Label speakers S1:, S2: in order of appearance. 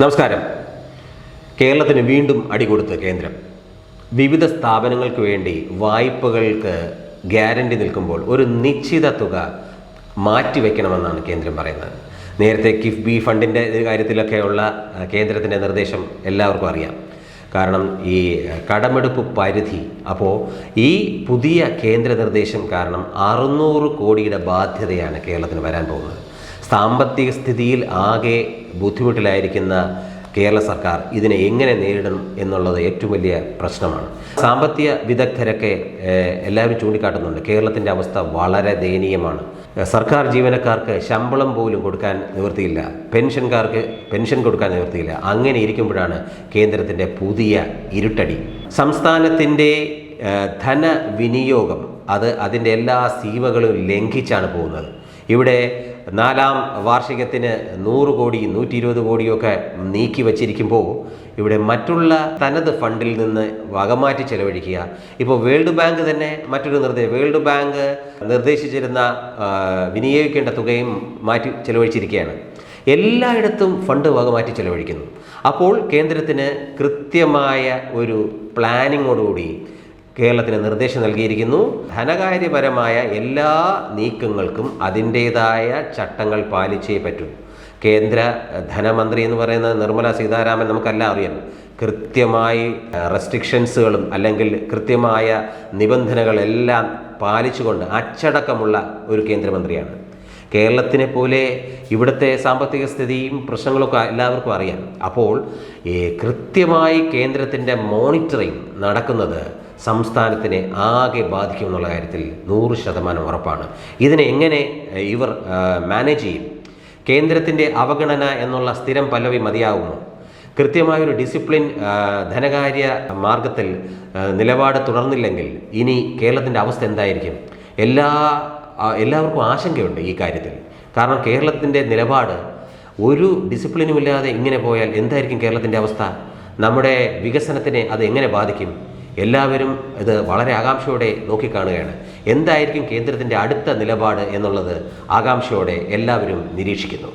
S1: നമസ്കാരം. കേരളത്തിന് വീണ്ടും അടികൊടുത്ത് കേന്ദ്രം വിവിധ സ്ഥാപനങ്ങൾക്ക് വേണ്ടി വായ്പകൾക്ക് ഗ്യാരണ്ടി നിൽക്കുമ്പോൾ ഒരു നിശ്ചിത തുക മാറ്റിവെക്കണമെന്നാണ് കേന്ദ്രം പറയുന്നത്. നേരത്തെ കിഫ്ബി ഫണ്ടിൻ്റെ കാര്യത്തിലൊക്കെയുള്ള കേന്ദ്രത്തിൻ്റെ നിർദ്ദേശം എല്ലാവർക്കും അറിയാം. കാരണം ഈ കടമെടുപ്പ് പരിധി, അപ്പോൾ ഈ പുതിയ കേന്ദ്ര നിർദ്ദേശം കാരണം 600 കോടിയുടെ ബാധ്യതയാണ് കേരളത്തിന് വരാൻ പോകുന്നത്. സാമ്പത്തിക സ്ഥിതിയിൽ ആകെ ബുദ്ധിമുട്ടിലായിരിക്കുന്ന കേരള സർക്കാർ ഇതിനെ എങ്ങനെ നേരിടും എന്നുള്ളത് ഏറ്റവും വലിയ പ്രശ്നമാണ്. സാമ്പത്തിക വിദഗ്ധരൊക്കെ എല്ലാവരും ചൂണ്ടിക്കാട്ടുന്നുണ്ട്, കേരളത്തിൻ്റെ അവസ്ഥ വളരെ ദയനീയമാണ്. സർക്കാർ ജീവനക്കാർക്ക് ശമ്പളം പോലും കൊടുക്കാൻ നിവൃത്തിയില്ല, പെൻഷൻകാർക്ക് പെൻഷൻ കൊടുക്കാൻ നിവൃത്തിയില്ല. അങ്ങനെ ഇരിക്കുമ്പോഴാണ് കേന്ദ്രത്തിൻ്റെ പുതിയ ഇരുട്ടടി. സംസ്ഥാനത്തിൻ്റെ ധനവിനിയോഗം അതിൻ്റെ എല്ലാ സീമകളും ലംഘിച്ചാണ് പോകുന്നത്. ഇവിടെ 4ാം വാർഷികത്തിന് 100 കോടി 120 കോടിയൊക്കെ നീക്കി വച്ചിരിക്കുമ്പോൾ ഇവിടെ മറ്റുള്ള തനത് ഫണ്ടിൽ നിന്ന് വകമാറ്റി ചെലവഴിക്കുക. ഇപ്പോൾ വേൾഡ് ബാങ്ക് തന്നെ മറ്റൊരു വേൾഡ് ബാങ്ക് നിർദ്ദേശിച്ചിരുന്ന വിനിയോഗിക്കേണ്ട തുകയും മാറ്റി ചെലവഴിച്ചിരിക്കുകയാണ്. എല്ലായിടത്തും ഫണ്ട് വകമാറ്റി ചെലവഴിക്കുന്നു. അപ്പോൾ കേന്ദ്രത്തിന് കൃത്യമായ ഒരു പ്ലാനിങ്ങോടുകൂടി കേരളത്തിന് നിർദ്ദേശം നൽകിയിരിക്കുന്നു. ധനകാര്യപരമായ എല്ലാ നീക്കങ്ങൾക്കും അതിൻ്റേതായ ചട്ടങ്ങൾ പാലിച്ചേ പറ്റൂ. കേന്ദ്ര ധനമന്ത്രി എന്ന് പറയുന്ന നിർമ്മല സീതാരാമൻ നമുക്കെല്ലാം അറിയാം. കൃത്യമായി റെസ്ട്രിക്ഷൻസുകളും അല്ലെങ്കിൽ കൃത്യമായ നിബന്ധനകളെല്ലാം പാലിച്ചുകൊണ്ട് അച്ചടക്കമുള്ള ഒരു കേന്ദ്രമന്ത്രിയാണ്. കേരളത്തിനെ പോലെ ഇവിടുത്തെ സാമ്പത്തിക സ്ഥിതിയും പ്രശ്നങ്ങളൊക്കെ എല്ലാവർക്കും അറിയാം. അപ്പോൾ കൃത്യമായി കേന്ദ്രത്തിൻ്റെ മോണിറ്ററിങ് നടക്കുന്നത് സംസ്ഥാനത്തിനെ ആകെ ബാധിക്കുമെന്നുള്ള കാര്യത്തിൽ 100% ഉറപ്പാണ്. ഇതിനെ എങ്ങനെ ഇവർ മാനേജ് ചെയ്യും? കേന്ദ്രത്തിൻ്റെ അവഗണന എന്നുള്ള സ്ഥിരം പല്ലവി മതിയാകുമോ? കൃത്യമായൊരു ഡിസിപ്ലിൻ ധനകാര്യ മാർഗത്തിൽ നിലപാട് തുടർന്നില്ലെങ്കിൽ ഇനി കേരളത്തിൻ്റെ അവസ്ഥ എന്തായിരിക്കും? എല്ലാവർക്കും ആശങ്കയുണ്ട് ഈ കാര്യത്തിൽ. കാരണം കേരളത്തിൻ്റെ നിലപാട് ഒരു ഡിസിപ്ലിനുമില്ലാതെ ഇങ്ങനെ പോയാൽ എന്തായിരിക്കും കേരളത്തിൻ്റെ അവസ്ഥ? നമ്മുടെ വികസനത്തിനെ അത് എങ്ങനെ ബാധിക്കും? എല്ലാവരും ഇത് വളരെ ആകാംക്ഷയോടെ നോക്കിക്കാണുകയാണ്. എന്തായിരിക്കും കേന്ദ്രത്തിൻ്റെ അടുത്ത നിലപാട് എന്നുള്ളത് ആകാംക്ഷയോടെ എല്ലാവരും നിരീക്ഷിക്കുന്നു.